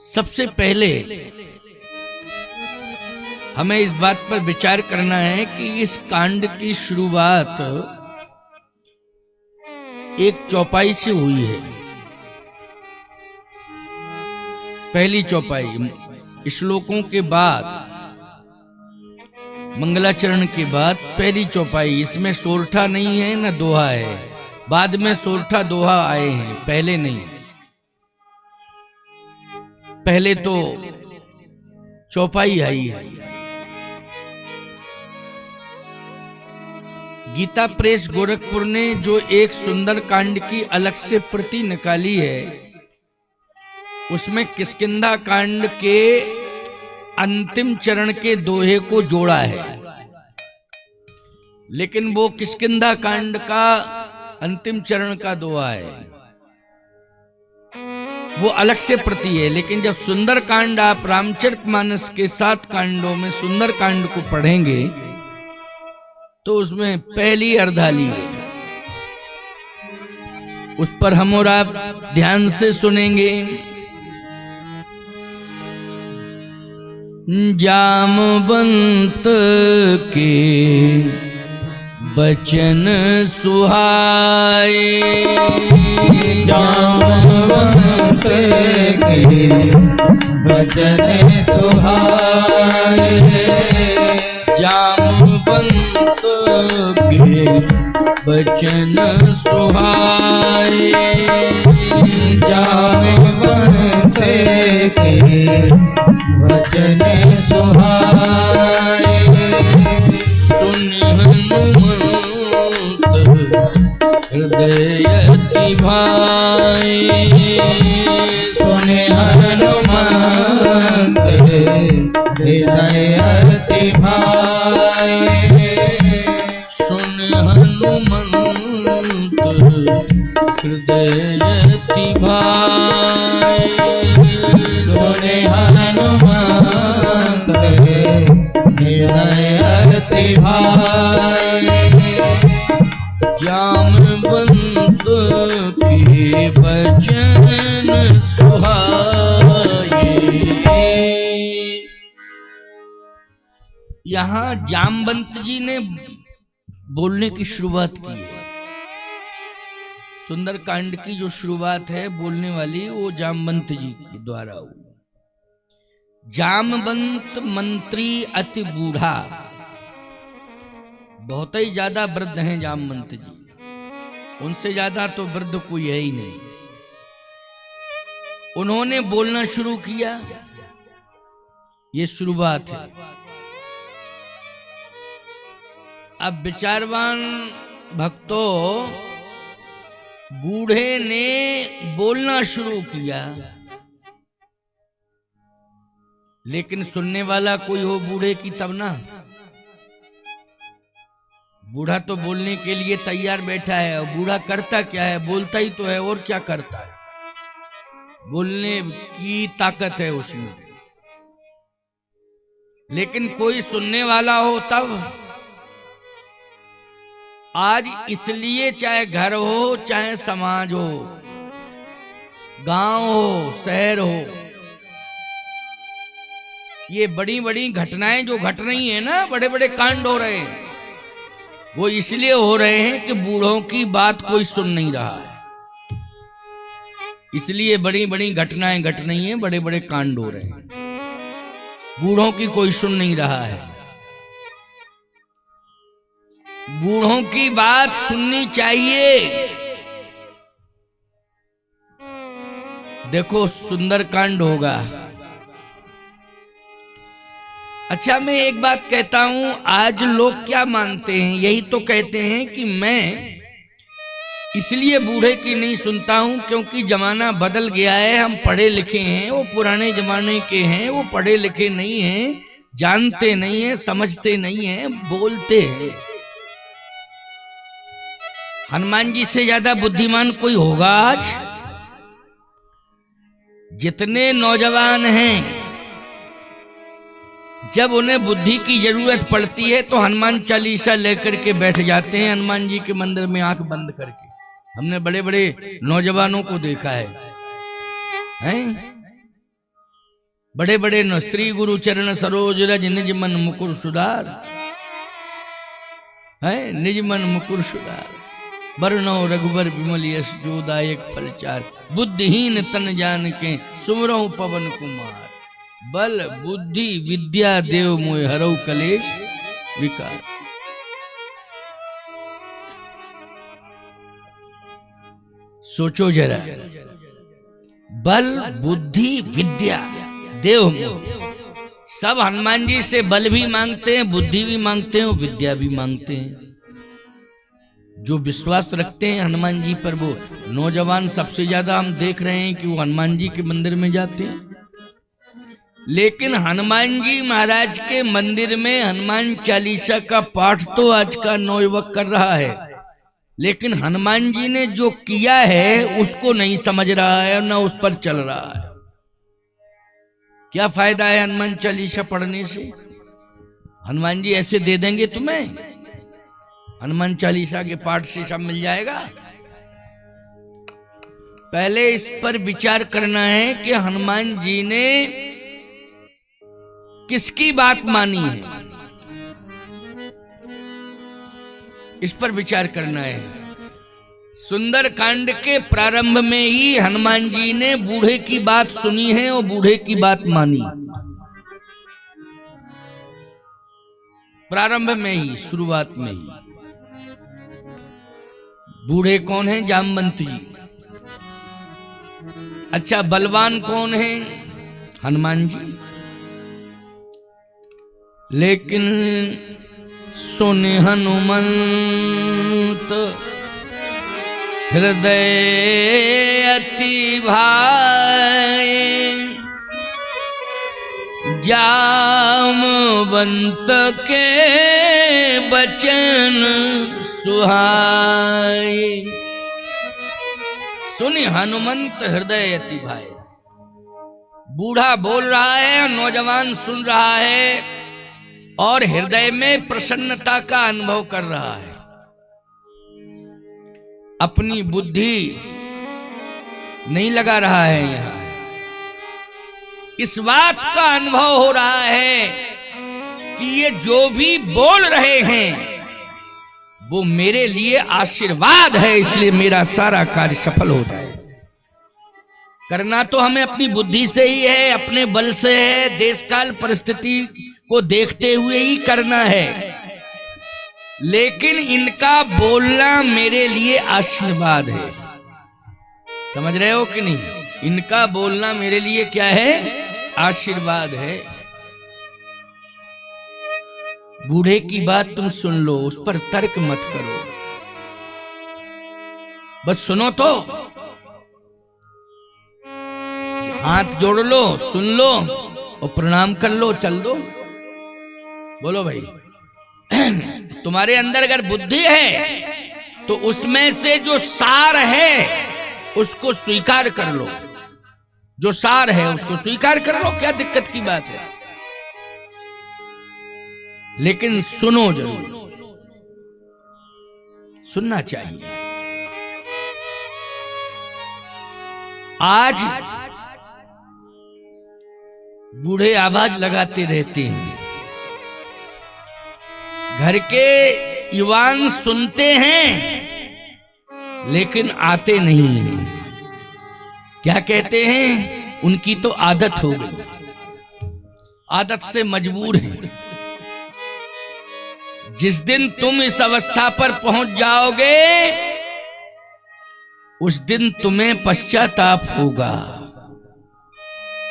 सबसे पहले हमें इस बात पर विचार करना है कि इस कांड की शुरुआत एक चौपाई से हुई है। पहली चौपाई श्लोकों के बाद, मंगलाचरण के बाद पहली चौपाई। इसमें सोरठा नहीं है न दोहा है, बाद में सोरठा दोहा आए हैं, पहले नहीं। पहले तो चौपाई आई है। गीता प्रेस गोरखपुर ने जो एक सुंदर कांड की अलग से प्रति निकाली है, उसमें किष्किंधा कांड के अंतिम चरण के दोहे को जोड़ा है। लेकिन वो किष्किंधा कांड का अंतिम चरण का दोहा है, वो अलग से प्रति है। लेकिन जब सुंदर कांड आप रामचरितमानस के 7 कांडों में सुंदर कांड को पढ़ेंगे तो उसमें पहली अर्धाली है, उस पर हम और आप ध्यान से सुनेंगे। जामवंत के बचन सुहाए, जामवंत के बचन सुहाए, जामवंत के बचन सुहाए, जामवंत के बचन सुहाए। सुन हनुमंत हृदय अति भाए, सुन हनुमंत हृदय अति भाए, सुन हनुमंत हृदय अति भाए, सुन हनुमंत हृदय अति भाए। जामवंत के बचन सुहाए। यहाँ जामवंत जी ने बोलने की शुरुआत की है। सुंदर कांड की जो शुरुआत है बोलने वाली, वो जामवंत जी के द्वारा हुई। जामवंत मंत्री अति बूढ़ा, बहुत ही ज्यादा वृद्ध हैं जामवंत जी, उनसे ज्यादा तो वृद्ध कोई है ही नहीं। उन्होंने बोलना शुरू किया, ये शुरुआत है। अब विचारवान भक्तों, बूढ़े ने बोलना शुरू किया, लेकिन सुनने वाला कोई हो बूढ़े की तब ना। बूढ़ा तो बोलने के लिए तैयार बैठा है, और बूढ़ा करता क्या है? बोलता ही तो है, और क्या करता है? बोलने की ताकत है उसमें, लेकिन कोई सुनने वाला हो तब। आज इसलिए चाहे घर हो, चाहे समाज हो, गांव हो, शहर हो, ये बड़ी बड़ी घटनाएं जो घट रही हैं ना, बड़े बड़े कांड हो रहे हैं, वो इसलिए हो रहे हैं कि बूढ़ों की बात कोई सुन नहीं रहा है। इसलिए बड़ी बड़ी घटनाएं घट रही हैं, बड़े बड़े कांड हो रहे हैं, बूढ़ों की कोई सुन नहीं रहा है। बूढ़ों की बात सुननी चाहिए। देखो सुंदर कांड होगा। अच्छा, मैं एक बात कहता हूं, आज लोग क्या मानते हैं? यही तो कहते हैं कि मैं इसलिए बूढ़े की नहीं सुनता हूं क्योंकि जमाना बदल गया है, हम पढ़े लिखे हैं, वो पुराने जमाने के हैं, वो पढ़े लिखे नहीं हैं, जानते नहीं हैं, समझते नहीं हैं, बोलते हैं। हनुमान जी से ज्यादा बुद्धिमान कोई होगा आज? जितने नौजवान हैं, जब उन्हें बुद्धि की जरूरत पड़ती है तो हनुमान चालीसा लेकर के बैठ जाते हैं हनुमान जी के मंदिर में आंख बंद करके। हमने बड़े बड़े नौजवानों को देखा है? बड़े बड़े न श्री गुरु चरण सरोज रज निज मन मुकुर सुधार है, निज मन मुकुर सुधार। बरनौ रघुबर विमल यश जोदायक फलचार। बुद्धिहीन तन जान के सुमरौ पवन कुमार। बल बुद्धि विद्या देव मोहि हरौ कलेश विकार। सोचो जरा, बल बुद्धि विद्या देव मोहि। सब हनुमान जी से बल भी मांगते हैं, बुद्धि भी मांगते हैं और विद्या भी मांगते हैं। जो विश्वास रखते हैं हनुमान जी पर, वो नौजवान सबसे ज्यादा हम देख रहे हैं कि वो हनुमान जी के मंदिर में जाते हैं। लेकिन हनुमान जी महाराज के मंदिर में हनुमान चालीसा का पाठ तो आज का नौयुवक कर रहा है, लेकिन हनुमान जी ने जो किया है उसको नहीं समझ रहा है और न उस पर चल रहा है। क्या फायदा है हनुमान चालीसा पढ़ने से? हनुमान जी ऐसे दे देंगे तुम्हें? हनुमान चालीसा के पाठ से सब मिल जाएगा? पहले इस पर विचार करना है कि हनुमान जी ने किसकी बात मानी है, इस पर विचार करना है। सुंदर कांड के प्रारंभ में ही हनुमान जी ने बूढ़े की बात सुनी है और बूढ़े की बात मानी। प्रारंभ में ही, शुरुआत में ही। बूढ़े कौन है? जामवंत जी। अच्छा, बलवान कौन है? हनुमान जी। लेकिन सुने हनुमंत हृदय अति भाए। जामवंत के बचन सुहाए। सुनि हनुमंत हृदय अति भाए। बूढ़ा बोल रहा है, नौजवान सुन रहा है और हृदय में प्रसन्नता का अनुभव कर रहा है। अपनी बुद्धि नहीं लगा रहा है यहां। इस बात का अनुभव हो रहा है कि ये जो भी बोल रहे हैं वो मेरे लिए आशीर्वाद है, इसलिए मेरा सारा कार्य सफल हो जाए। करना तो हमें अपनी बुद्धि से ही है, अपने बल से है, देश काल परिस्थिति को देखते हुए ही करना है। लेकिन इनका बोलना मेरे लिए आशीर्वाद है। समझ रहे हो कि नहीं? इनका बोलना मेरे लिए क्या है? आशीर्वाद है। बूढ़े की बात तुम सुन लो, उस पर तर्क मत करो, बस सुनो तो। हाथ जोड़ लो, सुन लो और प्रणाम कर लो, चल दो। बोलो भाई, तुम्हारे अंदर अगर बुद्धि है तो उसमें से जो सार है उसको स्वीकार कर लो। जो सार है उसको स्वीकार कर लो, क्या दिक्कत की बात है? लेकिन सुनो जरूर, सुनना चाहिए। आज बूढ़े आवाज लगाते रहते हैं, घर के युवान सुनते हैं लेकिन आते नहीं हैं। क्या कहते हैं? उनकी तो आदत हो गई, आदत से मजबूर हैं। जिस दिन तुम इस अवस्था पर पहुंच जाओगे उस दिन तुम्हें पश्चाताप होगा,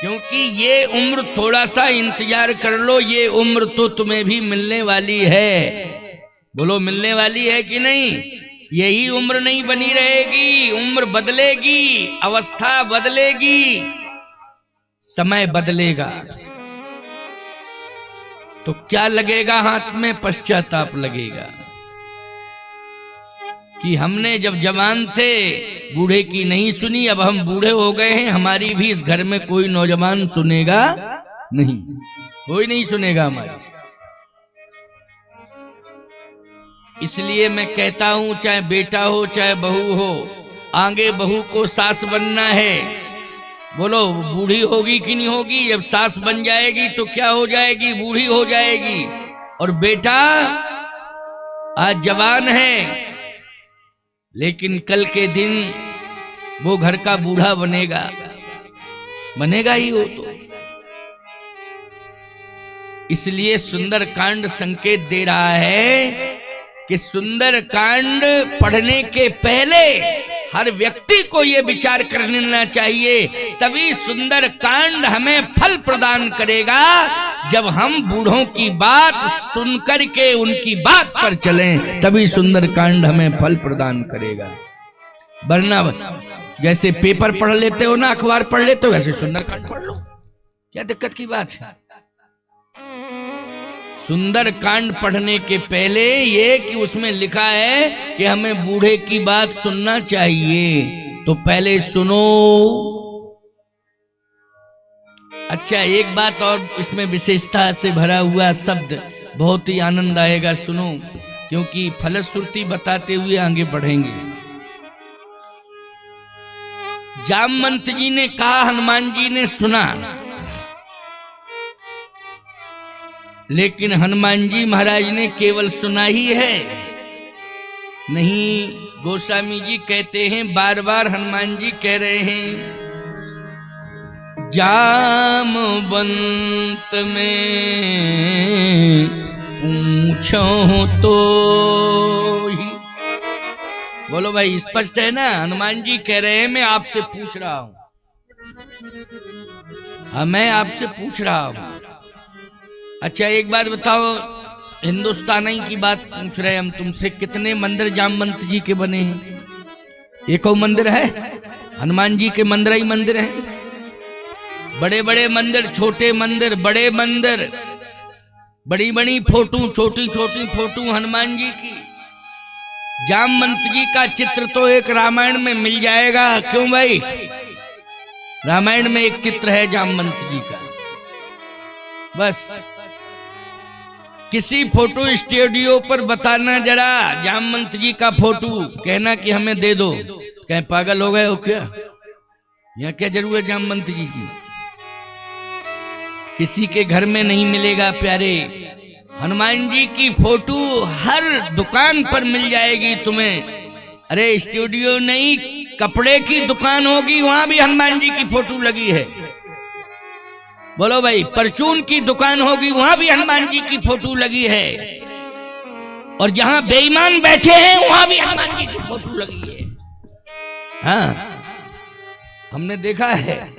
क्योंकि ये उम्र, थोड़ा सा इंतजार कर लो, ये उम्र तो तुम्हें भी मिलने वाली है। बोलो, मिलने वाली है कि नहीं? यही उम्र नहीं बनी रहेगी, उम्र बदलेगी, अवस्था बदलेगी, समय बदलेगा। तो क्या लगेगा हाथ में? पश्चाताप लगेगा कि हमने जब जवान थे बूढ़े की नहीं सुनी, अब हम बूढ़े हो गए हैं, हमारी भी इस घर में कोई नौजवान सुनेगा नहीं, कोई नहीं सुनेगा हमारी। इसलिए मैं कहता हूं, चाहे बेटा हो चाहे बहू हो, आगे बहू को सास बनना है बोलो बूढ़ी होगी कि नहीं होगी? जब सास बन जाएगी तो क्या हो जाएगी? बूढ़ी हो जाएगी। और बेटा आज जवान है, लेकिन कल के दिन वो घर का बूढ़ा बनेगा, बनेगा ही वो तो। इसलिए सुंदर कांड संकेत दे रहा है कि सुंदर कांड पढ़ने के पहले हर व्यक्ति को यह विचार कर लेना चाहिए, तभी सुंदर कांड हमें फल प्रदान करेगा। जब हम बूढ़ों की बात सुनकर के उनकी बात पर चलें, तभी सुंदर कांड हमें फल प्रदान करेगा। वरना जैसे पेपर पढ़ लेते हो ना, अखबार पढ़ लेते हो, वैसे सुंदर कांड पढ़ लो, क्या दिक्कत की बात है? सुंदर कांड पढ़ने के पहले ये कि उसमें लिखा है कि हमें बूढ़े की बात सुनना चाहिए, तो पहले सुनो। अच्छा, एक बात और इसमें विशेषता से भरा हुआ शब्द, बहुत ही आनंद आएगा, सुनो, क्योंकि फलश्रुति बताते हुए आगे बढ़ेंगे। जामवंत जी ने कहा, हनुमान जी ने सुना, लेकिन हनुमान जी महाराज ने केवल सुना ही है नहीं। गोस्वामी जी कहते हैं, बार बार हनुमान जी कह रहे हैं, जामवंत में पूछो तो ही। बोलो भाई, स्पष्ट है ना? हनुमान जी कह रहे हैं मैं आपसे पूछ रहा हूं, मैं आपसे पूछ रहा हूं। अच्छा एक बात बताओ, हिंदुस्तानी की बात पूछ रहे हम तुमसे, कितने मंदिर जामवंत जी के बने हैं? एक और मंदिर है? हनुमान जी के मंदिर ही मंदिर है। बड़े बड़े मंदिर, छोटे मंदिर, बड़े मंदिर, बड़ी बड़ी फोटो, छोटी छोटी फोटो हनुमान जी की। जामवंत जी का चित्र तो एक रामायण में मिल जाएगा, क्यों भाई? रामायण में एक चित्र है जामवंत जी का, बस। किसी फोटो स्टूडियो पर बताना जरा जामवंत जी का फोटो, कहना कि हमें दे दो। कहीं पागल हो गए हो क्या? यहाँ क्या जरूरत जामवंत जी की? किसी के घर में नहीं मिलेगा प्यारे। हनुमान जी की फोटो हर दुकान पर मिल जाएगी तुम्हें। अरे स्टूडियो नहीं, कपड़े की दुकान होगी, वहां भी हनुमान जी की फोटो लगी है। बोलो भाई, परचून की दुकान होगी, वहां भी हनुमान जी की फोटो लगी है। और जहां बेईमान बैठे हैं वहां भी हनुमान जी की फोटो लगी है। हाँ, हमने देखा है,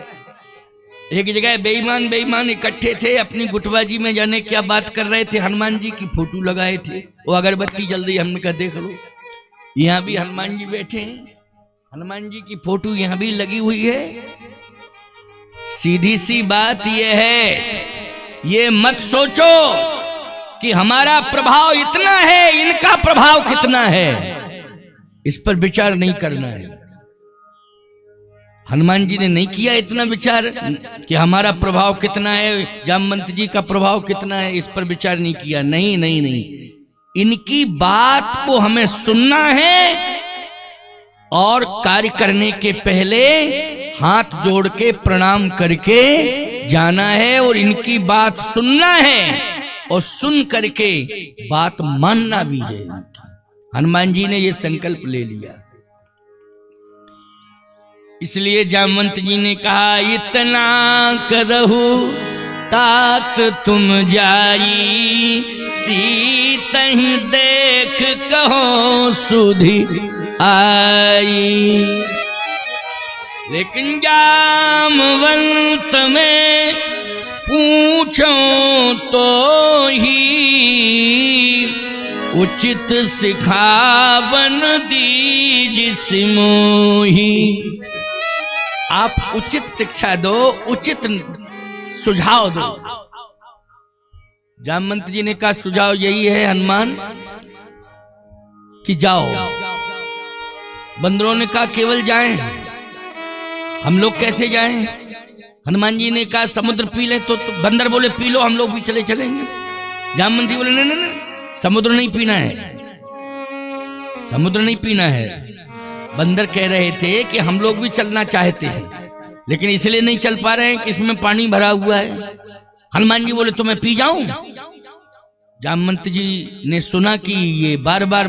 एक जगह बेईमान इकट्ठे थे, अपनी गुटबाजी में जाने क्या बात कर रहे थे, हनुमान जी की फोटो लगाए थे, वो अगरबत्ती जल रही। हमने कहा देख लो, यहाँ भी हनुमान जी बैठे हैं, हनुमान जी की फोटो यहाँ भी लगी हुई है। सीधी सी बात यह है, ये मत सोचो कि हमारा प्रभाव इतना है, इनका प्रभाव कितना है, इस पर विचार नहीं करना है। हनुमान जी ने नहीं किया इतना विचार कि हमारा प्रभाव कितना है, जामवंत जी का प्रभाव कितना है, इस पर विचार नहीं किया। नहीं नहीं नहीं, इनकी बात को हमें सुनना है और कार्य करने के पहले हाथ जोड़ के प्रणाम करके जाना है, और इनकी बात सुनना है और सुन करके बात मानना भी है। हनुमान जी ने ये संकल्प ले लिया। इसलिए जामवंत जी ने कहा, इतना करहु तात तुम जाई, सीतहि देख कहो सुधि आई। लेकिन जामवंत में पूछो तो ही, उचित सिखावन दीजिस मोही। आप उचित शिक्षा दो, उचित सुझाव दो। जामवंत जी ने कहा सुझाव यही है हनुमान कि जाओ। बंदरों ने कहा केवल जाएं, हम लोग कैसे जाएं? हनुमान जी ने कहा समुद्र पी ले, तो बंदर बोले पी लो, हम लोग भी चले चलेंगे। जामवंत जी बोले नहीं, समुद्र नहीं पीना है, समुद्र नहीं पीना है। बंदर कह रहे थे कि हम लोग भी चलना चाहते हैं, लेकिन इसलिए नहीं चल पा रहे हैं कि इसमें पानी भरा हुआ है। हनुमान जी बोले तो मैं पी जाऊं। जामवंत जी ने सुना कि ये बार बार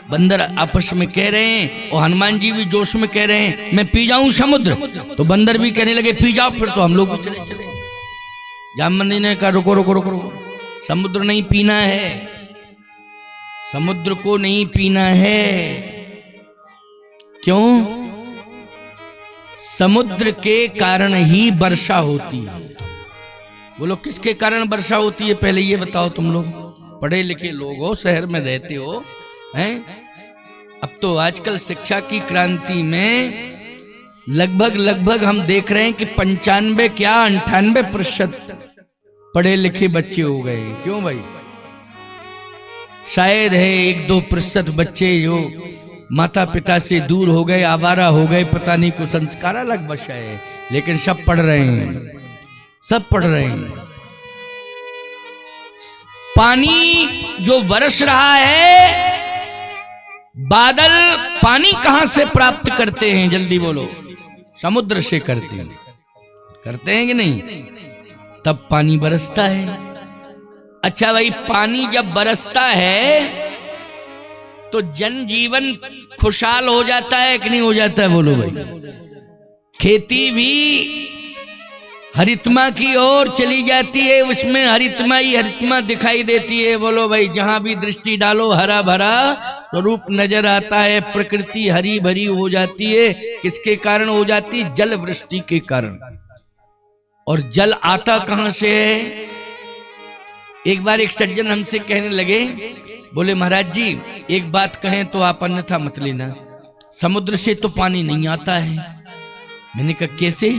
बंदर आपस में कह रहे हैं और हनुमान जी भी जोश में कह रहे हैं मैं पी जाऊं समुद्र। तो बंदर भी कहने लगे पी जाओ, फिर तो हम लोग भी चले। जामवंत जी ने कहा रुको रुको रुको रुको, समुद्र नहीं पीना है, समुद्र को नहीं पीना है। क्यों? समुद्र के कारण ही वर्षा होती है। बोलो किसके कारण वर्षा होती है? पहले ये बताओ, तुम लोग पढ़े लिखे लोग हो, शहर में रहते हो, हैं? अब तो आजकल शिक्षा की क्रांति में लगभग हम देख रहे हैं कि 95 क्या 98% पढ़े लिखे बच्चे हो गए। क्यों भाई? शायद है 1-2% बच्चे जो माता पिता से दूर हो गए, आवारा हो गए, पता नहीं कुछ संस्कार अलग बचा है, लेकिन सब पढ़ रहे हैं, सब पढ़ रहे हैं। पानी जो बरस रहा है, बादल पानी कहां से प्राप्त करते हैं? जल्दी बोलो। समुद्र से करते हैं कि नहीं? तब पानी बरसता है। अच्छा भाई, पानी जब बरसता है तो जनजीवन खुशहाल हो जाता है कि नहीं हो जाता है? बोलो भाई। खेती भी हरितमा की ओर चली जाती है, उसमें हरितमा ही हरितमा दिखाई देती है। बोलो भाई, जहां भी दृष्टि डालो हरा भरा स्वरूप नजर आता है, प्रकृति हरी भरी हो जाती है। किसके कारण हो जाती है? जल वृष्टि के कारण। और जल आता कहां से है? एक बार एक सज्जन हमसे कहने लगे, बोले महाराज जी एक बात कहें तो आप अन्यथा मत लेना, समुद्र से तो पानी नहीं आता है। मैंने कहा कैसे?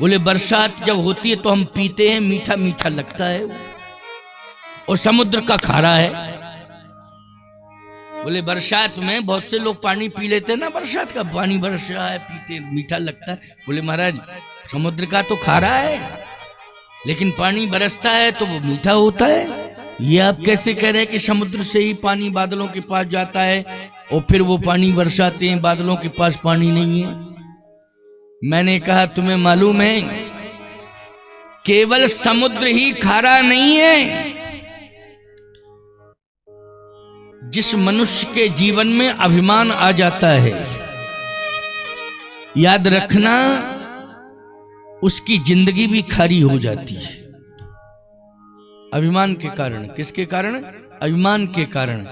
बोले बरसात जब होती है तो हम पीते हैं, मीठा मीठा लगता है, और समुद्र का खारा है। बोले बरसात में बहुत से लोग पानी पी लेते हैं ना, बरसात का पानी बरस रहा है, पीते मीठा लगता है। बोले महाराज समुद्र का तो खारा है, लेकिन पानी बरसता है तो वो मीठा होता है। ये आप कैसे कह रहे हैं कि समुद्र से ही पानी बादलों के पास जाता है और फिर वो पानी बरसाते हैं, बादलों के पास पानी नहीं है? मैंने कहा तुम्हें मालूम है केवल समुद्र ही खारा नहीं है। जिस मनुष्य के जीवन में अभिमान आ जाता है, याद रखना उसकी जिंदगी भी खारी हो जाती है। अभिमान के कारण। किसके कारण? अभिमान के कारण।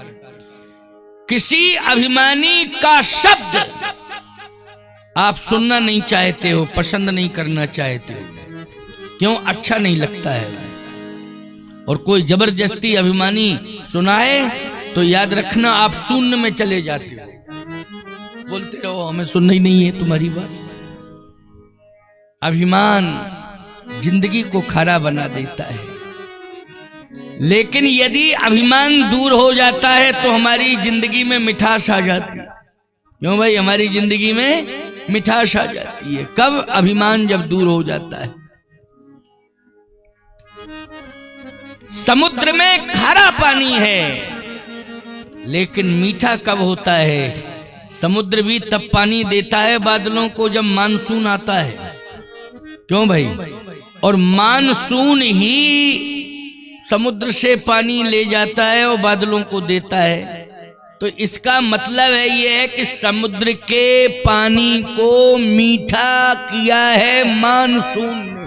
किसी अभिमानी का शब्द आप सुनना नहीं चाहते हो, पसंद नहीं करना चाहते हो। क्यों? अच्छा नहीं लगता है। और कोई जबरदस्ती अभिमानी सुनाए तो याद रखना आप शून्य में चले जाते हो, बोलते रहो हमें सुनना ही नहीं है तुम्हारी बात। अभिमान जिंदगी को खारा बना देता है। लेकिन यदि अभिमान दूर हो जाता है तो हमारी जिंदगी में मिठास आ जाती है। क्यों भाई? हमारी जिंदगी में मिठास आ जाती है। कब? अभिमान जब दूर हो जाता है। समुद्र में खारा पानी है, लेकिन मीठा कब होता है? समुद्र भी तब पानी देता है बादलों को जब मानसून आता है। क्यों भाई? और मानसून ही समुद्र से पानी ले जाता है और बादलों को देता है। तो इसका मतलब है ये है कि समुद्र के पानी को मीठा किया है मानसून ने।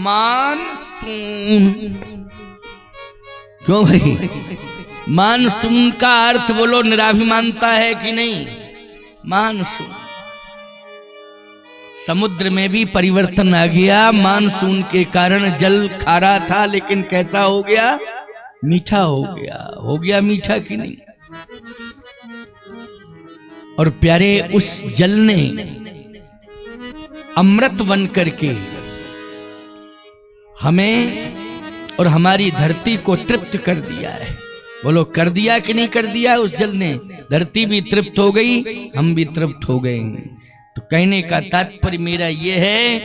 मानसून। क्यों भाई? मानसून का अर्थ बोलो निराभिमानता है कि नहीं? मानसून। समुद्र में भी परिवर्तन आ गया मानसून के कारण। जल खारा था लेकिन कैसा हो गया? मीठा हो गया। हो गया मीठा कि नहीं? और प्यारे उस जल ने अमृत बन करके हमें और हमारी धरती को तृप्त कर दिया है। बोलो कर दिया कि नहीं कर दिया? उस जल ने धरती भी तृप्त हो गई, हम भी तृप्त हो गए। तो कहने का तात्पर्य मेरा यह है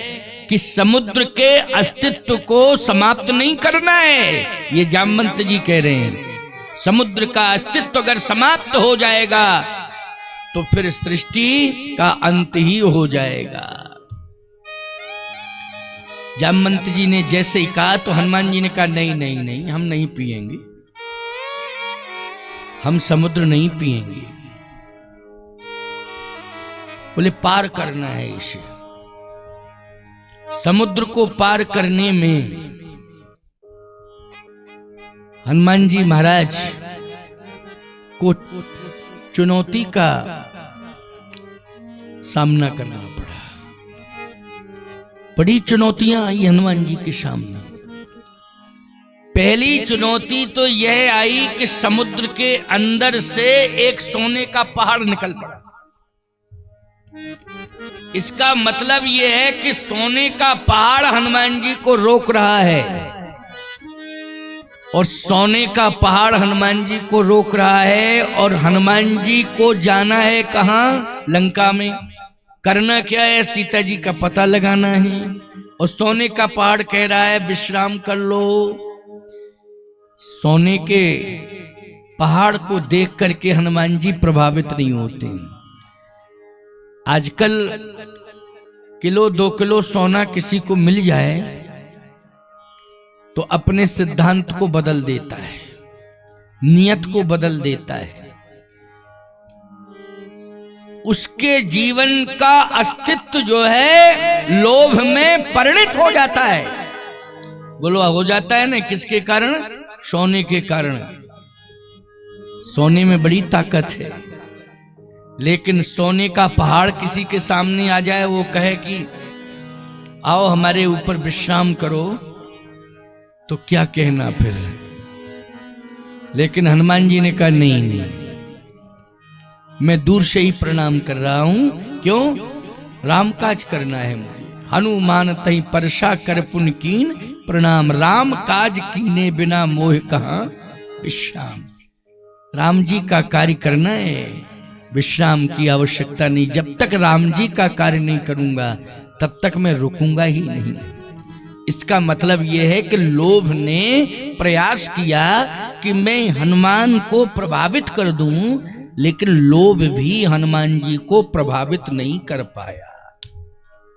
कि समुद्र के अस्तित्व को समाप्त नहीं करना है। ये जामवंत जी कह रहे हैं। समुद्र का अस्तित्व अगर समाप्त हो जाएगा तो फिर सृष्टि का अंत ही हो जाएगा। जामवंत जी ने जैसे ही कहा तो हनुमान जी ने कहा नहीं नहीं नहीं, हम नहीं पिएंगे, हम समुद्र नहीं पिएंगे। बोले पार करना है इसे। समुद्र को पार करने में हनुमान जी महाराज को चुनौती का सामना करना पड़ा। बड़ी चुनौतियां आई हनुमान जी के सामने। पहली चुनौती तो यह आई कि समुद्र के अंदर से एक सोने का पहाड़ निकल पड़ा। इसका मतलब यह है कि सोने का पहाड़ हनुमान जी को रोक रहा है, और सोने का पहाड़ हनुमान जी को रोक रहा है। और हनुमान जी को जाना है कहां? लंका में। करना क्या है? सीता जी का पता लगाना है। और सोने का पहाड़ कह रहा है विश्राम कर लो। सोने के पहाड़ को देख करके हनुमान जी प्रभावित नहीं होते। आजकल किलो 2 किलो सोना किसी को मिल जाए तो अपने सिद्धांत को बदल देता है, नियत को बदल देता है। उसके जीवन का अस्तित्व जो है लोभ में परिणत हो जाता है। बोलो हो जाता है ना, किसके कारण? सोने के कारण। सोने में बड़ी ताकत है, लेकिन सोने का पहाड़ किसी के सामने आ जाए, वो कहे कि आओ हमारे ऊपर विश्राम करो, तो क्या कहना फिर। लेकिन हनुमान जी ने कहा नहीं नहीं, मैं दूर से ही प्रणाम कर रहा हूं। क्यों? राम काज करना है मुझे। हनुमान तई परसा कर पुन कीन प्रणाम, राम काज कीने बिना मोह कहां विश्राम। राम जी का कार्य करना है, विश्राम की आवश्यकता नहीं। जब तक राम जी का कार्य नहीं करूंगा तब तक मैं रुकूंगा ही नहीं। इसका मतलब यह है कि लोभ ने प्रयास किया कि मैं हनुमान को प्रभावित कर दूं, लेकिन लोभ भी हनुमान जी को प्रभावित नहीं कर पाया।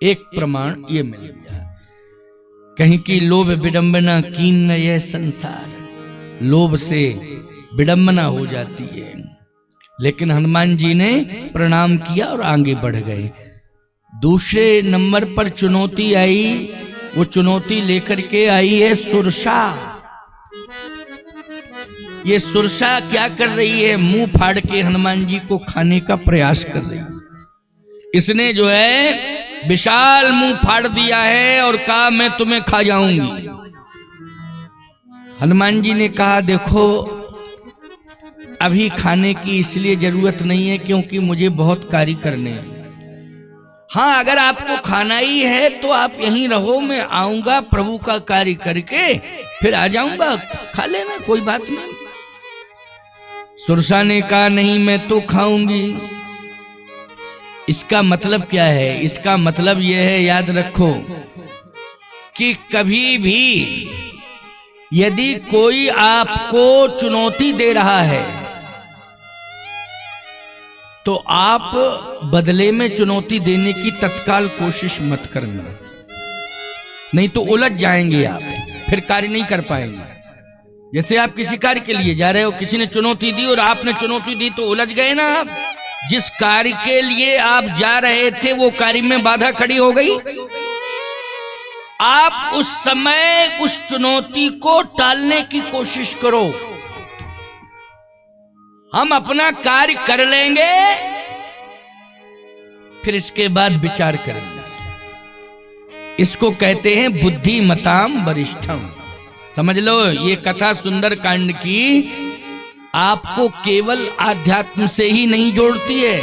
एक प्रमाण ये मिल गया, कहीं की लोभ विडंबना कीन यह संसार। लोभ से विडंबना हो जाती है। लेकिन हनुमान जी ने प्रणाम किया और आगे बढ़ गए। दूसरे नंबर पर चुनौती आई, वो चुनौती लेकर के आई है सुरसा। ये सुरसा क्या कर रही है? मुंह फाड़ के हनुमान जी को खाने का प्रयास कर रही है। इसने जो है विशाल मुंह फाड़ दिया है और कहा मैं तुम्हें खा जाऊंगी। हनुमान जी ने कहा देखो अभी खाने की इसलिए जरूरत नहीं है क्योंकि मुझे बहुत कार्य करने हैं। हाँ, अगर आपको खाना ही है तो आप यहीं रहो, मैं आऊंगा प्रभु का कार्य करके फिर आ जाऊंगा, खा लेना, कोई बात नहीं। सुरसा ने कहा नहीं, मैं तो खाऊंगी। इसका मतलब क्या है? इसका मतलब यह है, याद रखो कि कभी भी यदि कोई आपको चुनौती दे रहा है तो आप बदले में चुनौती देने की तत्काल कोशिश मत करना, नहीं तो उलझ जाएंगे आप, फिर कार्य नहीं कर पाएंगे। जैसे आप किसी कार्य के लिए जा रहे हो, किसी ने चुनौती दी और आपने चुनौती दी तो उलझ गए ना आप। जिस कार्य के लिए आप जा रहे थे वो कार्य में बाधा खड़ी हो गई। आप उस समय उस चुनौती को टालने की कोशिश करो। हम अपना कार्य कर लेंगे, फिर इसके बाद विचार करेंगे। इसको कहते हैं बुद्धिमताम वरिष्ठम। समझ लो, ये कथा सुंदर कांड की आपको केवल आध्यात्म से ही नहीं जोड़ती है।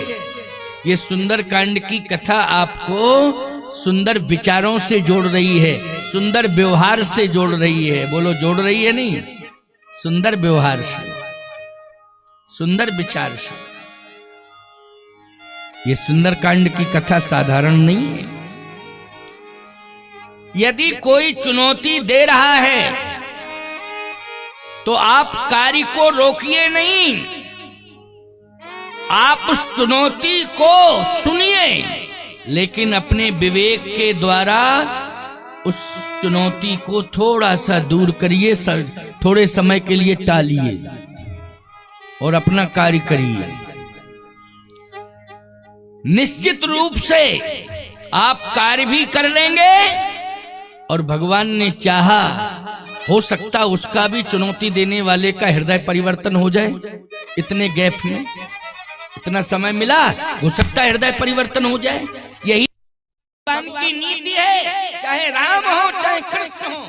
ये सुंदर कांड की कथा आपको सुंदर विचारों से जोड़ रही है, सुंदर व्यवहार से जोड़ रही है। बोलो जोड़ रही है नहीं, सुंदर व्यवहार से, सुंदर विचार से। ये सुंदर कांड की कथा साधारण नहीं है। यदि कोई चुनौती दे रहा है तो आप कार्य को रोकिए नहीं, आप उस चुनौती को सुनिए, लेकिन अपने विवेक के द्वारा उस चुनौती को थोड़ा सा दूर करिए, थोड़े समय के लिए टालिए और अपना कार्य करिए। निश्चित रूप से आप कार्य भी कर लेंगे और भगवान ने चाहा, हो सकता उसका भी चुनौती देने वाले का हृदय परिवर्तन हो जाए। इतने गैप में इतना समय मिला, हो सकता है हृदय परिवर्तन हो जाए। यही भगवान की नीति है, चाहे राम हो चाहे कृष्ण हो।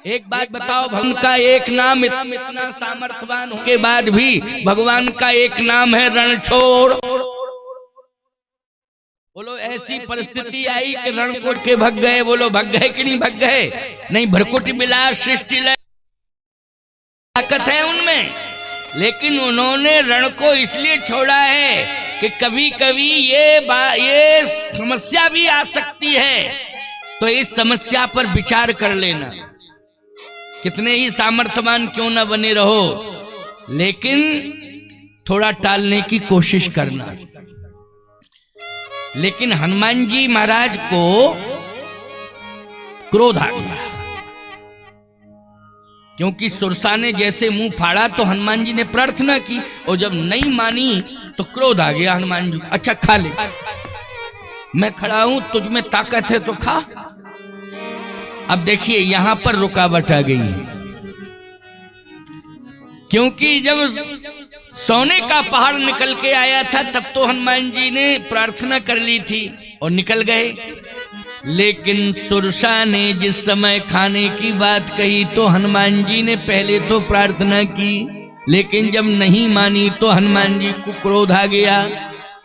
एक बात बताओ, भगवान का एक नाम इतना सामर्थ्यवान होने के बाद भी भगवान का एक नाम है रणछोड़। बोलो ऐसी परिस्थिति आई कि रणकोट के भग गए, बोलो भग गए कि नहीं भग गए? नहीं, भरकुट बिलास सृष्टि लय ताकत है उनमें, लेकिन उन्होंने रण को इसलिए छोड़ा है कि कभी कभी ये समस्या भी आ सकती है, तो इस समस्या पर विचार कर लेना। कितने ही सामर्थ्यवान क्यों ना बने रहो, लेकिन थोड़ा टालने की कोशिश करना। लेकिन हनुमान जी महाराज को क्रोध आ गया, क्योंकि सुरसा ने जैसे मुंह फाड़ा तो हनुमान जी ने प्रार्थना की, और जब नहीं मानी तो क्रोध आ गया हनुमान जी। अच्छा खा ले, मैं खड़ा हूं, तुझ में ताकत है तो खा। अब देखिए यहां पर रुकावट आ गई है, क्योंकि जब सोने का पहाड़ निकल के आया था तब तो हनुमान जी ने प्रार्थना कर ली थी और निकल गए। लेकिन सुरसा ने जिस समय खाने की बात कही तो हनुमान जी ने पहले तो प्रार्थना की, लेकिन जब नहीं मानी तो हनुमान जी को क्रोध आ गया।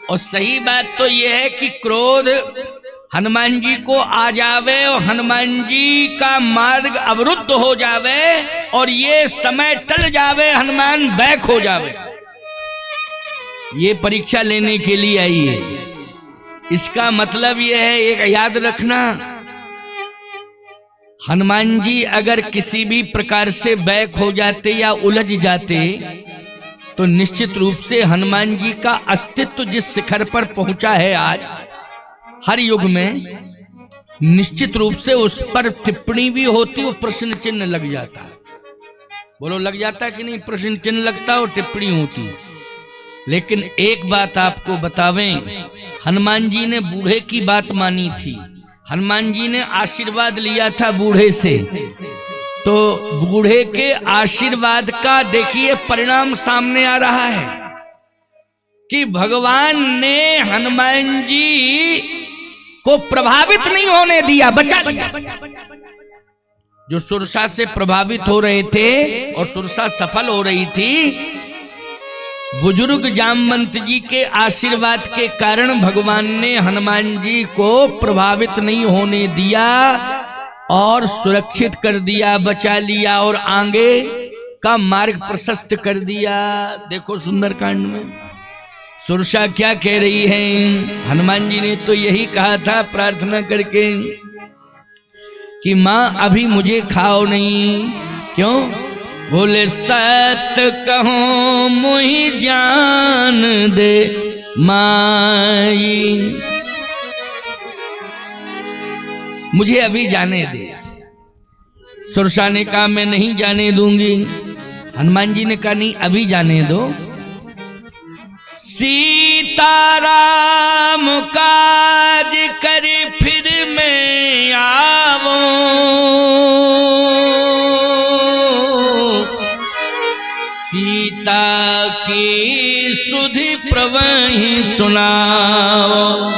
और सही बात तो यह है कि क्रोध हनुमान जी को आ जावे और हनुमान जी का मार्ग अवरुद्ध हो जावे और ये समय टल जावे, हनुमान बैक हो जावे। ये परीक्षा लेने के लिए आई है। इसका मतलब यह है, एक याद रखना, हनुमान जी अगर किसी भी प्रकार से बैक हो जाते या उलझ जाते तो निश्चित रूप से हनुमान जी का अस्तित्व जिस शिखर पर पहुंचा है आज हर युग में, निश्चित रूप से उस पर टिप्पणी भी होती और प्रश्न चिन्ह लग जाता। बोलो लग जाता कि नहीं? प्रश्न चिन्ह लगता और टिप्पणी होती। लेकिन एक बात आपको बतावें, हनुमान जी ने बूढ़े की बात मानी थी, हनुमान जी ने आशीर्वाद लिया था बूढ़े से, तो बूढ़े के आशीर्वाद का देखिए परिणाम सामने आ रहा है कि भगवान ने हनुमान जी को प्रभावित नहीं होने दिया, बचा लिया। जो सुरसा से प्रभावित हो रहे थे और सुरसा सफल हो रही थी, बुजुर्ग जामवंत जी के आशीर्वाद के कारण भगवान ने हनुमान जी को प्रभावित नहीं होने दिया और सुरक्षित कर दिया, बचा लिया और आगे का मार्ग प्रशस्त कर दिया। देखो सुंदरकांड में सुरसा क्या कह रही है, हनुमान जी ने तो यही कहा था प्रार्थना करके कि मां अभी मुझे खाओ नहीं। क्यों? बोले सत कहो मुहि जान दे माई, मुझे अभी जाने दे। सुरसा ने कहा मैं नहीं जाने दूंगी। हनुमान जी ने कहा नहीं अभी जाने दो। सीताराम काज कर फिर मैं आवो, सीता की सुधि प्रवहि सुनाओ,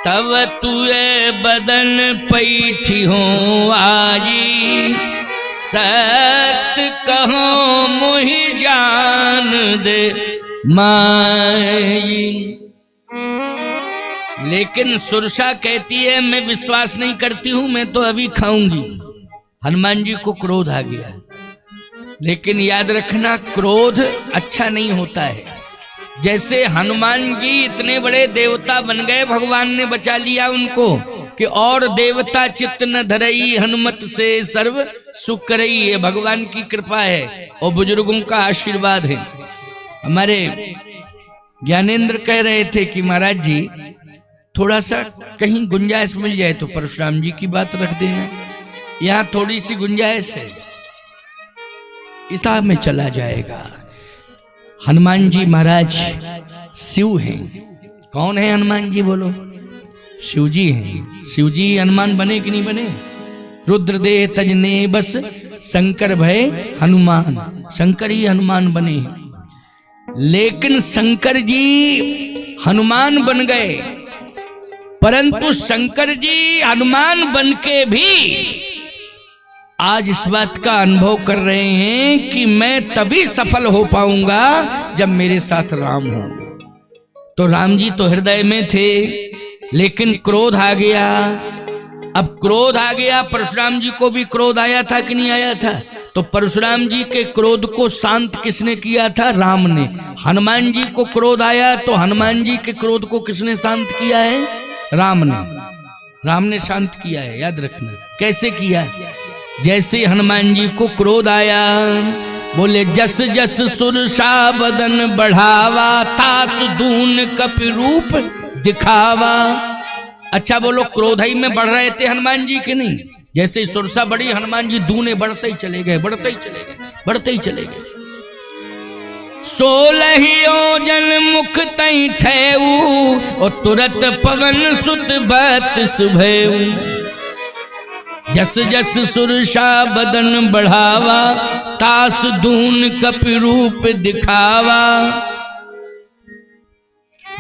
तब तुए बदन पैठी हो आजी, सत कहो मुहि जान दे माई। लेकिन सुरसा कहती है मैं विश्वास नहीं करती हूं, मैं तो अभी खाऊंगी। हनुमान जी को क्रोध आ गया। लेकिन याद रखना क्रोध अच्छा नहीं होता है। जैसे हनुमान जी इतने बड़े देवता बन गए, भगवान ने बचा लिया उनको कि और देवता चित्त न धरई, हनुमत से सर्व सुख करई। ये भगवान की कृपा है और बुजुर्गों का आशीर्वाद है। हमारे ज्ञानेंद्र कह रहे थे कि महाराज जी थोड़ा सा कहीं गुंजाइश मिल जाए तो परशुराम जी की बात रख देना, यहां थोड़ी सी गुंजाइश है, इसा में चला जाएगा। हनुमान जी महाराज शिव हैं। कौन है हनुमान जी बोलो? शिव जी हैं। शिव जी हनुमान बने कि नहीं बने? रुद्रदेह तजने बस शंकर भय हनुमान, शंकर ही हनुमान बने हैं। लेकिन शंकर जी हनुमान बन गए, परंतु शंकर जी हनुमान बन के भी आज इस बात का अनुभव कर रहे हैं कि मैं तभी सफल हो पाऊंगा जब मेरे साथ राम हो। तो राम जी तो हृदय में थे, लेकिन क्रोध आ गया। अब क्रोध आ गया, परशुराम जी को भी क्रोध आया था कि नहीं आया था? तो परशुराम जी के क्रोध को शांत किसने किया था? राम ने। हनुमान जी को क्रोध आया तो हनुमान जी के क्रोध को किसने शांत किया है? राम ने। राम ने शांत किया है, याद रखना। कैसे किया? जैसे हनुमान जी को क्रोध आया, बोले जस जस सुरसा बदन बढ़ावा, तास दून कपि रूप दिखावा। अच्छा बोलो, क्रोध ही में बढ़ रहे थे हनुमान जी के नहीं? जैसे ही सुरसा बढ़ी, हनुमान जी दूने बढ़ते ही चले गए, बढ़ते ही चले गए, बढ़ते ही चले गए। 16 योजन मुख तई ठेऊ, और तुरत पवन सुत 32 भयऊ। जस जस सुरसा बदन बढ़ावा, तास दून कपि रूप दिखावा।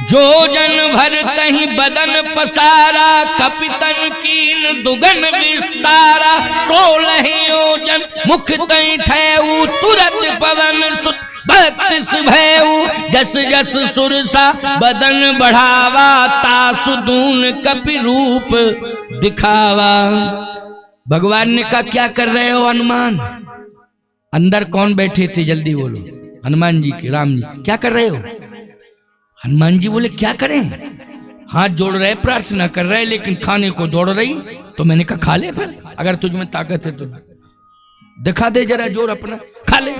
जो जन भर तही बदन पसारा, कपितन कीन दुगन विस्तारा। 16 योजन मुख तई ठेऊ, तुरत पवन सुत 32 भयऊ। जस जस सुरसा बदन बढ़ावा, तासु दून कपि रूप दिखावा। भगवान ने कहा क्या कर रहे हो हनुमान? अंदर कौन बैठे थे जल्दी बोलो? हनुमान जी के, राम जी। क्या कर रहे हो? हनुमान जी बोले क्या करें? हाथ जोड़ रहे, प्रार्थना कर रहे, लेकिन खाने को दौड़ रही। तो मैंने कहा खा ले फिर, अगर तुझ में ताकत है तो दिखा दे जरा जोर अपना, खा ले।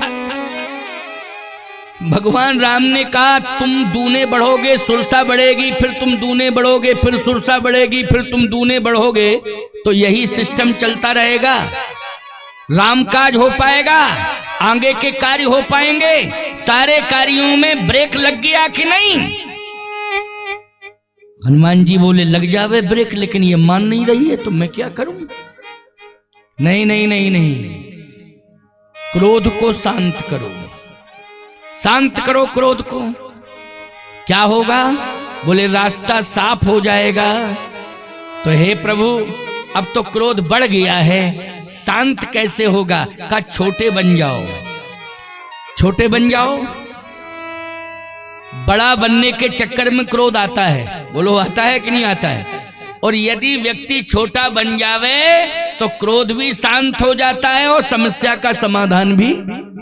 भगवान राम ने कहा तुम दूने बढ़ोगे, सुरसा बढ़ेगी, फिर तुम दूने बढ़ोगे, फिर सुरसा बढ़ेगी, फिर तुम दूने बढ़ोगे, तो यही सिस्टम चलता रहेगा। राम काज हो पाएगा? आगे के कार्य हो पाएंगे? सारे कार्यों में ब्रेक लग गया कि नहीं? हनुमान जी बोले लग जावे ब्रेक, लेकिन ये मान नहीं रही है, तो मैं क्या करूं? नहीं नहीं नहीं नहीं, क्रोध को शांत करो, शांत करो क्रोध को। क्या होगा? बोले रास्ता साफ हो जाएगा। तो हे प्रभु, अब तो क्रोध बढ़ गया है, शांत कैसे होगा? कहा छोटे बन जाओ, छोटे बन जाओ। बड़ा बनने के चक्कर में क्रोध आता है, बोलो आता है कि नहीं आता है? और यदि व्यक्ति छोटा बन जावे तो क्रोध भी शांत हो जाता है और समस्या का समाधान भी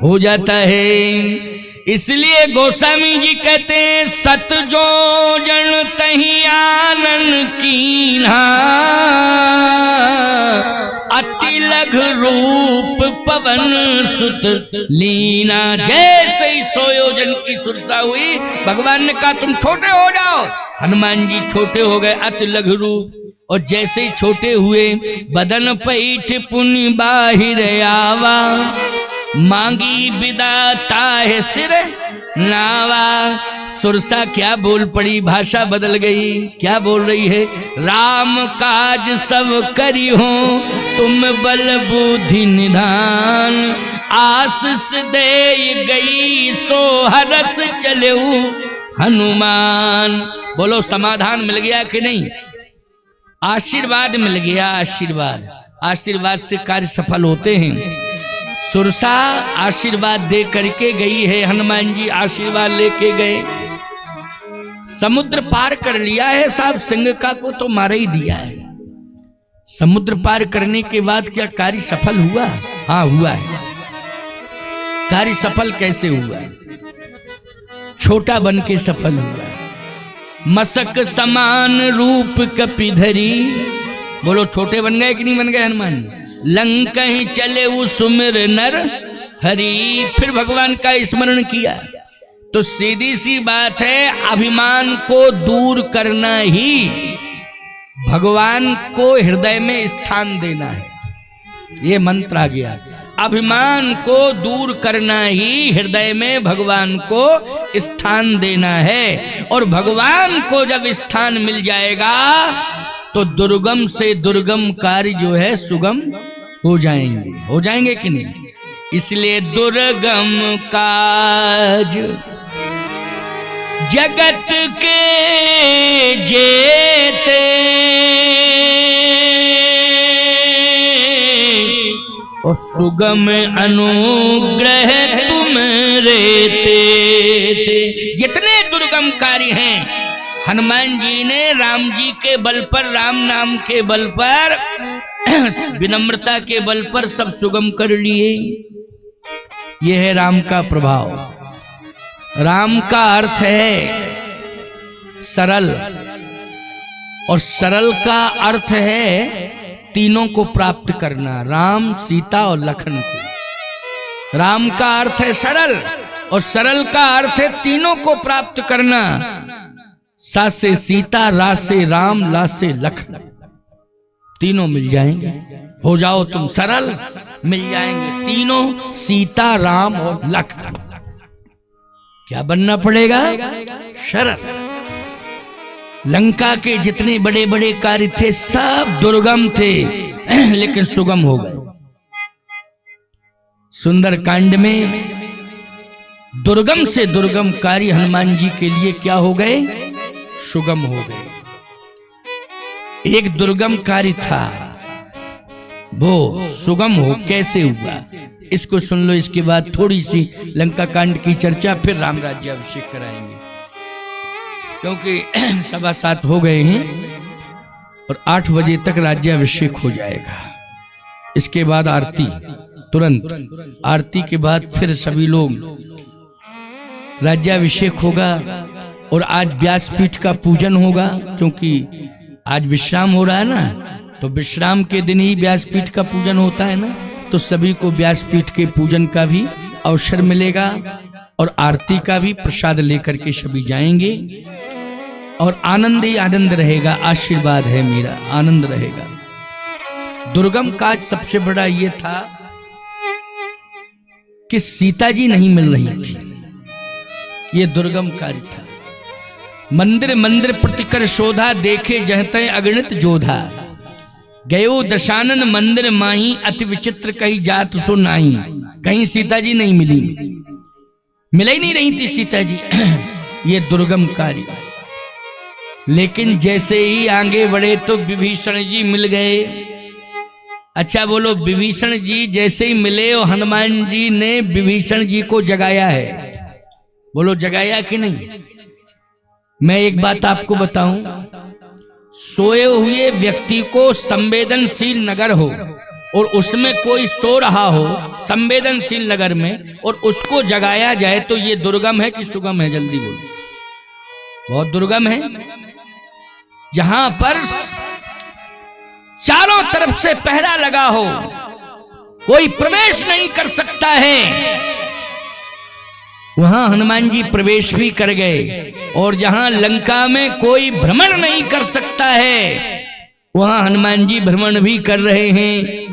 हो जाता है। इसलिए गोस्वामी जी कहते हैं सत जो जन तही आनन कीन्हा, अति लघु रूप पवन सुत लीना। जैसे ही 100 योजन की सुरसा हुई, भगवान ने कहा तुम छोटे हो जाओ। हनुमान जी छोटे हो गए, अति लघु रूप। और जैसे ही छोटे हुए, बदन पैठ पुनि बाहिर आवा, मांगी विदाता है सिर नावा। सुरसा क्या बोल पड़ी, भाषा बदल गई। क्या बोल रही है? राम काज सब करी हो, तुम बल बुद्धि निधान। आशीष दे गई सो हरस चलेऊ हनुमान। बोलो समाधान मिल गया कि नहीं? आशीर्वाद मिल गया, आशीर्वाद। आशीर्वाद से कार्य सफल होते हैं। सुरसा आशीर्वाद दे करके गई है, हनुमान जी आशीर्वाद लेके गए। समुद्र पार कर लिया है साहब, सिंह को तो मार ही दिया है। समुद्र पार करने के बाद क्या कार्य सफल हुआ? हाँ हुआ है। कार्य सफल कैसे हुआ? छोटा बन के सफल हुआ। मसक समान रूप कपिधरी। बोलो छोटे बन गए कि नहीं बन गए हनुमान? लंका ही चले वो सुमिर नर हरि। फिर भगवान का स्मरण किया, तो सीधी सी बात है, अभिमान को दूर करना ही भगवान को हृदय में स्थान देना है। ये मंत्र आ गया, अभिमान को दूर करना ही हृदय में भगवान को स्थान देना है। और भगवान को जब स्थान मिल जाएगा तो दुर्गम से दुर्गम कार्य जो है सुगम हो जाएंगे कि नहीं? इसलिए दुर्गम काज जगत के जेते, और सुगम अनुग्रह तुम रेते थे। जितने दुर्गम कार्य हैं हनुमान जी ने राम जी के बल पर, राम नाम के बल पर, विनम्रता के बल पर सब सुगम कर लिए। यह है राम का प्रभाव। राम का अर्थ है सरल, और सरल का अर्थ है तीनों को प्राप्त करना, राम, सीता और लखन को। राम का अर्थ है सरल, और सरल का अर्थ है तीनों को प्राप्त करना। सा से सीता, रा से राम, ला से लखन, तीनों मिल जाएंगे। हो जाओ तुम सरल, मिल जाएंगे तीनों, सीता, राम और लखन। क्या बनना पड़ेगा? सरल। लंका के जितने बड़े बड़े कार्य थे सब दुर्गम थे, लेकिन सुगम हो गए। सुंदर कांड में दुर्गम से दुर्गम कार्य हनुमान जी के लिए क्या हो गए? सुगम हो गए। एक दुर्गम कार्य था, वो सुगम हो कैसे हुआ, इसको सुन लो। इसके बाद थोड़ी सी लंका कांड की चर्चा, फिर राम राज्याभिषेक कराएंगे, क्योंकि 7:15 हो गए हैं और 8 बजे तक राज्याभिषेक हो जाएगा। इसके बाद आरती, तुरंत आरती के बाद फिर सभी लोग, राज्याभिषेक होगा। और आज व्यासपीठ का पूजन होगा, क्योंकि आज विश्राम हो रहा है ना, तो विश्राम के दिन ही व्यासपीठ का पूजन होता है ना, तो सभी को व्यासपीठ के पूजन का भी अवसर मिलेगा और आरती का भी प्रसाद लेकर के सभी जाएंगे। और आनंद ही आनंद रहेगा, आशीर्वाद है मेरा, आनंद रहेगा। दुर्गम काज सबसे बड़ा ये था कि सीता जी नहीं मिल रही थी, ये दुर्गम कार्य था। मंदिर मंदिर प्रतिकर शोधा, देखे जहते अगणित जोधा, गयो दशानन मंदिर माही, अति विचित्र कही जात सो नाही। कहीं सीता जी नहीं मिली, मिल ही नहीं रही थी सीता जी। ये दुर्गम कार्य। लेकिन जैसे ही आगे बढ़े तो विभीषण जी मिल गए। अच्छा बोलो, विभीषण जी जैसे ही मिले और हनुमान जी ने विभीषण जी को जगाया है। बोलो जगाया कि नहीं? मैं एक बात आपको बताऊं, सोए हुए व्यक्ति को संवेदनशील नगर हो और उसमें कोई सो रहा हो संवेदनशील नगर में, और उसको जगाया जाए, तो ये दुर्गम है कि सुगम है? जल्दी बोलो। बहुत दुर्गम है। जहां पर चारों तरफ से पहरा लगा हो, कोई प्रवेश नहीं कर सकता है, वहां हनुमान जी प्रवेश भी कर गए। और जहां लंका में कोई भ्रमण नहीं कर सकता है, वहां हनुमान जी भ्रमण भी कर रहे हैं।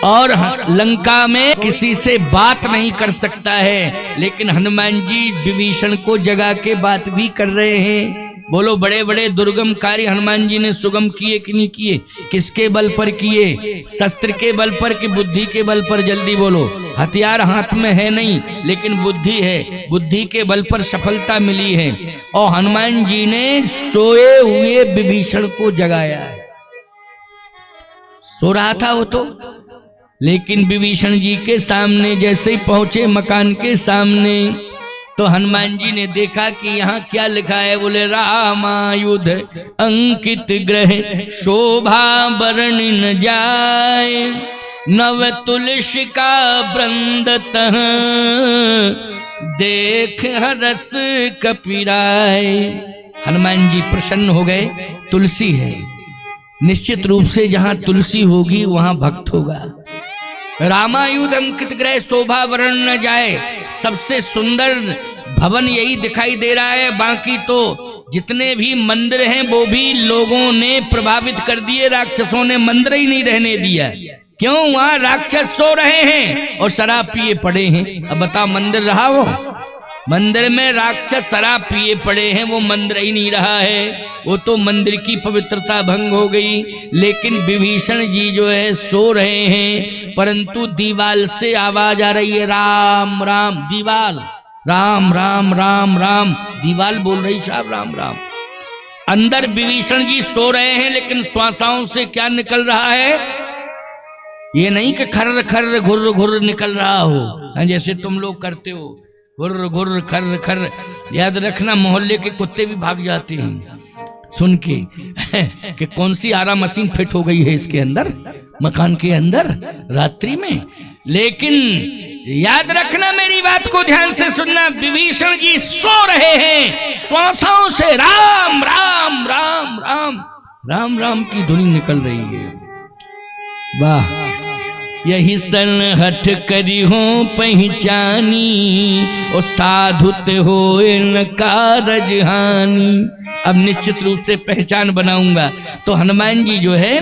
और लंका में किसी से बात नहीं कर सकता है, लेकिन हनुमान जी विभीषण को जगा के बात भी कर रहे हैं। बोलो, बड़े बड़े दुर्गम कार्य हनुमान जी ने सुगम किए कि नहीं किए? किसके बल पर किए? शस्त्र के बल पर कि बुद्धि के बल पर? जल्दी बोलो। हथियार हाथ में है नहीं, लेकिन बुद्धि है, बुद्धि के बल पर सफलता मिली है। और हनुमान जी ने सोए हुए विभीषण को जगाया है। सो रहा था वो तो, लेकिन विभीषण जी के सामने जैसे ही पहुंचे मकान के सामने, तो हनुमान जी ने देखा कि यहाँ क्या लिखा है। बोले, रामायुध अंकित ग्रह, शोभा वर्णि न जाए, नव तुलसी का वृंद तह, देख हरस कपिराय। हनुमान जी प्रसन्न हो गए। तुलसी है, निश्चित रूप से जहां तुलसी होगी वहां भक्त होगा। रामायुध अंकित ग्रह, शोभा वर्ण न जाए, सबसे सुंदर भवन यही दिखाई दे रहा है, बाकी तो जितने भी मंदिर हैं वो भी लोगों ने प्रभावित कर दिए, राक्षसों ने मंदिर ही नहीं रहने दिया। क्यों? वहां राक्षस सो रहे हैं और शराब पिए पड़े हैं। अब बताओ मंदिर रहा वो? मंदिर में राक्षस शराब पिए पड़े हैं, वो मंदिर ही नहीं रहा है, वो तो मंदिर की पवित्रता भंग हो गई। लेकिन विभीषण जी जो है सो रहे हैं, परंतु दीवाल से आवाज आ रही है राम राम। दीवाल राम राम राम राम, दीवाल बोल रही साहब राम राम। अंदर विभीषण जी सो रहे हैं, लेकिन श्वासाओं से क्या निकल रहा है? ये नहीं कि खर्र खर्र घुर्र घुर्र निकल रहा हो, जैसे तुम लोग करते हो, घुर्र घुर्र खर्र खर्र। याद रखना, मोहल्ले के कुत्ते भी भाग जाते हैं सुन के कि कौन सी आरा मशीन फिट हो गई है इसके अंदर, मकान के अंदर रात्रि में। लेकिन याद रखना, मेरी बात को ध्यान से सुनना, विभीषण जी सो रहे हैं, श्वासों से राम राम राम राम राम राम की ध्वनि निकल रही है। वाह! यही सनहठ करी हो पहचानी, और साधुत हो न कारज हानि। अब निश्चित रूप से पहचान बनाऊंगा। तो हनुमान जी जो है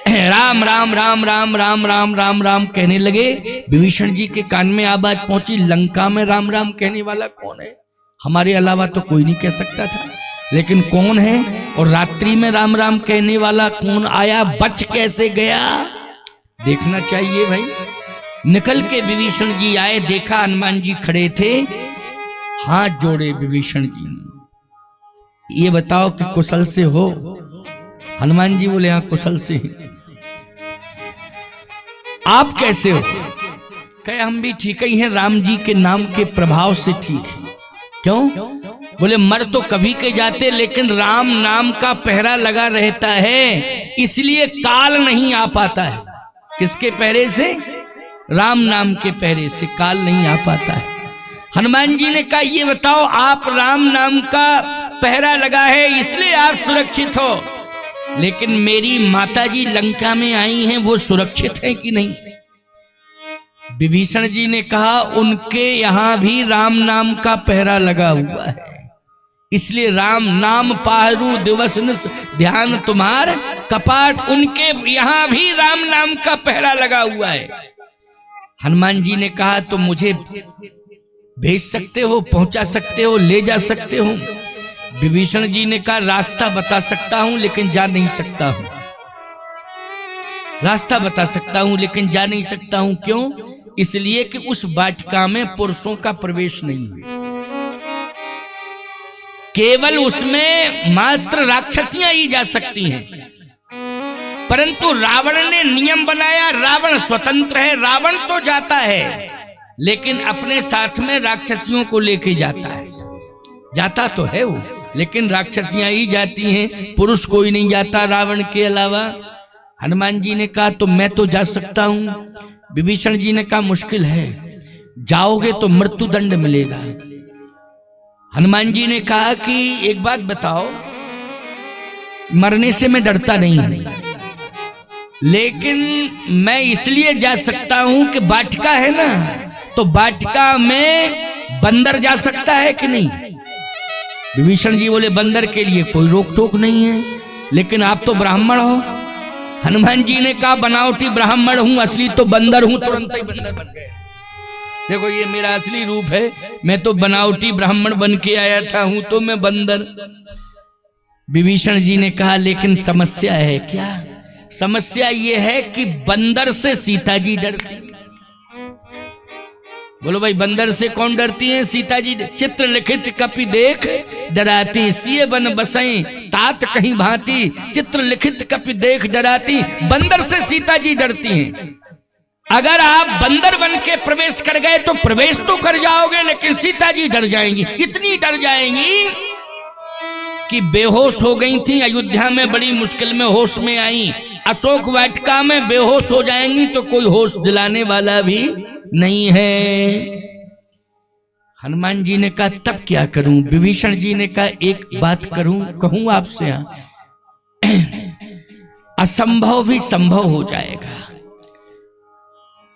राम राम राम राम राम राम राम राम कहने लगे। विभीषण जी के कान में आवाज पहुंची, लंका में राम राम कहने वाला कौन है? हमारे अलावा तो कोई नहीं कह सकता था, लेकिन कौन है? और रात्रि में राम राम कहने वाला कौन आया? बच कैसे गया? देखना चाहिए भाई। निकल के विभीषण जी आए, देखा हनुमान जी खड़े थे, हाथ जोड़े विभीषण जी ने। ये बताओ कि कुशल से हो? हनुमान जी बोले हाँ कुशल से ही। आप कैसे हो? कहे हम भी ठीक ही हैं, राम जी के नाम के प्रभाव से ठीक है। क्यों? बोले मर तो कभी के जाते, लेकिन राम नाम का पहरा लगा रहता है, इसलिए काल नहीं आ पाता है। किसके पहरे से? राम नाम के पहरे से काल नहीं आ पाता है। हनुमान जी ने कहा ये बताओ, आप राम नाम का पहरा लगा है इसलिए आप सुरक्षित हो, लेकिन मेरी माताजी लंका में आई हैं, वो सुरक्षित है कि नहीं? विभीषण जी ने कहा उनके यहां भी राम नाम का पहरा लगा हुआ है, इसलिए राम नाम पाहरू दिवस निस ध्यान तुम्हार कपाट। उनके यहां भी राम नाम का पहरा लगा हुआ है। हनुमान जी ने कहा तो मुझे भेज सकते हो, पहुंचा सकते हो, ले जा सकते हो? विभीषण जी ने कहा रास्ता बता सकता हूं लेकिन जा नहीं सकता हूं। रास्ता बता सकता हूं लेकिन जा नहीं सकता हूं। क्यों? इसलिए कि उस वाटिका में पुरुषों का प्रवेश नहीं है, केवल उसमें मात्र राक्षसियां ही जा सकती हैं। परंतु रावण ने नियम बनाया, रावण स्वतंत्र है, रावण तो जाता है लेकिन अपने साथ में राक्षसियों को लेके जाता है। जाता तो है वो, लेकिन राक्षसियां ही जाती हैं, पुरुष कोई नहीं जाता रावण के अलावा। हनुमान जी ने कहा तो मैं तो जा सकता हूं। विभीषण जी ने कहा मुश्किल है, जाओगे तो मृत्यु दंड मिलेगा। हनुमान जी ने कहा कि एक बात बताओ, मरने से मैं डरता नहीं हूं, लेकिन मैं इसलिए जा सकता हूं कि वाटिका है ना, तो वाटिका में बंदर जा सकता है कि नहीं? विभीषण जी बोले बंदर के लिए कोई रोक टोक नहीं है, लेकिन आप तो ब्राह्मण हो। हनुमान जी ने कहा बनावटी ब्राह्मण हूं, असली तो बंदर हूं। तुरंत ही बंदर बन गए। देखो ये मेरा असली रूप है, मैं तो बनावटी ब्राह्मण बन के आया था, हूं तो मैं बंदर। विभीषण जी ने कहा लेकिन समस्या है। क्या समस्या? ये है कि बंदर से सीता जी डरती। बोलो भाई, बंदर से कौन डरती है? सीता जी। चित्र लिखित कपि देख डराती, सिए बन बसई तात कहीं भांति। चित्र लिखित कपि देख डराती, बंदर से सीता जी डरती हैं। अगर आप बंदर बन के प्रवेश कर गए तो प्रवेश तो कर जाओगे, लेकिन सीता जी डर जाएंगी। इतनी डर जाएंगी कि बेहोश हो गई थी। अयोध्या में बड़ी मुश्किल में होश में आई, अशोक वाटिका में बेहोश हो जाएंगी तो कोई होश दिलाने वाला भी नहीं है। हनुमान जी ने कहा तब क्या करूं? विभीषण जी ने कहा एक बात कहूं आपसे, असंभव भी संभव हो जाएगा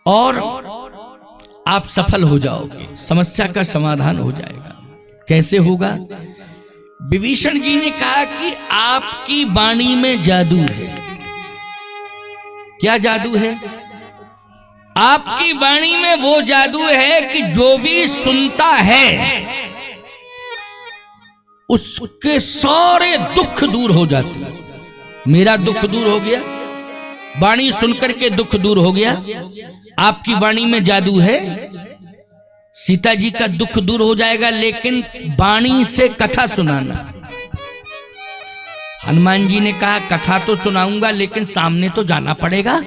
और आप सफल हो जाओगे, समस्या का समाधान हो जाएगा। कैसे होगा? विभीषण जी ने कहा कि आपकी वाणी में जादू है। क्या जादू है? आपकी वाणी में वो जादू है कि जो भी सुनता है उसके सारे दुख दूर हो जाते हैं। मेरा दुख दूर हो गया, वाणी सुनकर के दुख दूर हो गया। आपकी वाणी में जादू है, सीता जी का दुख दूर हो जाएगा। लेकिन वाणी से कथा सुनाना। हनुमान जी ने कहा कथा तो सुनाऊंगा लेकिन सामने तो जाना पड़ेगा,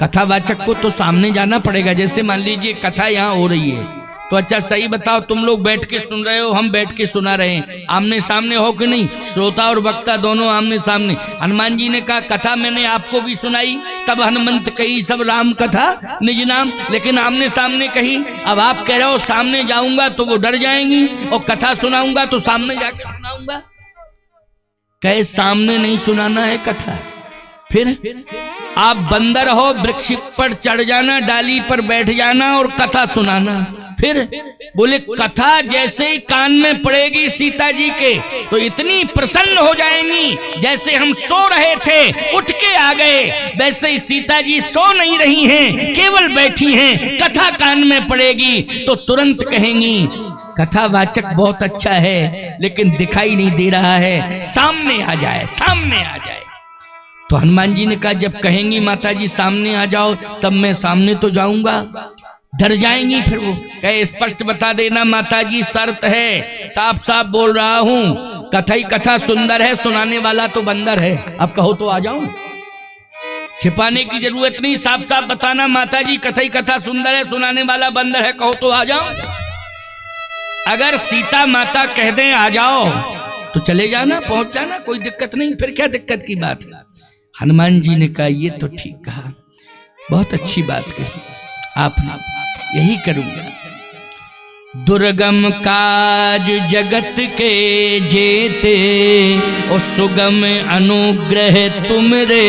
कथावाचक को तो सामने जाना पड़ेगा। जैसे मान लीजिए कथा यहाँ हो रही है तो अच्छा सही बताओ, तुम लोग बैठ के सुन रहे हो, हम बैठ के सुना रहे हैं, आमने सामने हो कि नहीं? श्रोता और वक्ता दोनों आमने सामने। हनुमान जी ने कहा कथा मैंने आपको भी सुनाई, तब हनुमंत कही सब राम कथा निज नाम, लेकिन आमने सामने कही। अब आप कह रहे हो सामने जाऊंगा तो वो डर जाएंगी और कथा सुनाऊंगा तो सामने जाके सुनाऊंगा। कहे सामने नहीं सुनाना है कथा। फिर आप बंदर हो, वृक्ष पर चढ़ जाना, डाली पर बैठ जाना और कथा सुनाना। फिर बोले कथा जैसे ही कान में पड़ेगी सीता जी के तो इतनी प्रसन्न हो जाएंगी, जैसे हम सो रहे थे उठ के आ गए वैसे ही सीता जी सो नहीं रही हैं, केवल बैठी हैं। कथा कान में पड़ेगी तो तुरंत कहेंगी कथावाचक बहुत अच्छा है लेकिन दिखाई नहीं दे रहा है, सामने आ जाए, सामने आ जाए। तो हनुमान जी ने कहा जब कहेंगी माता जी सामने आ जाओ तब मैं सामने तो जाऊंगा। डर जाएंगी। फिर वो कहे स्पष्ट बता देना माता जी, शर्त है, साफ साफ बोल रहा हूं, कथा ही कथा सुंदर है, सुनाने वाला तो बंदर है। अब कहो तो आ जाऊं, छिपाने की जरूरत नहीं, साफ साफ बताना माता जी कथा ही कथा सुंदर है, सुनाने वाला बंदर है, कहो तो आ जाऊं। अगर सीता माता कह दें आ जाओ तो चले जाना, पहुंच जाना, कोई दिक्कत नहीं। फिर क्या दिक्कत की बात है? हनुमान जी ने कहा ये तो ठीक कहा, बहुत अच्छी बात कही आपने, यही करूंगा। दुर्गम काज जगत के जेते और सुगम अनुग्रह तुमरे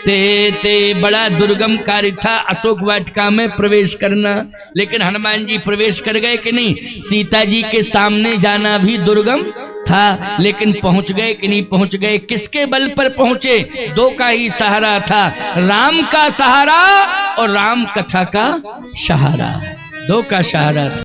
ते बड़ा दुर्गम कार्य था अशोक वाटिका में प्रवेश करना, लेकिन हनुमान जी प्रवेश कर गए कि नहीं? सीता जी के सामने जाना भी दुर्गम था, लेकिन पहुंच गए कि नहीं पहुंच गए? किसके बल पर पहुंचे? दो का ही सहारा था, राम का सहारा और राम कथा का सहारा, दो का सहारा था।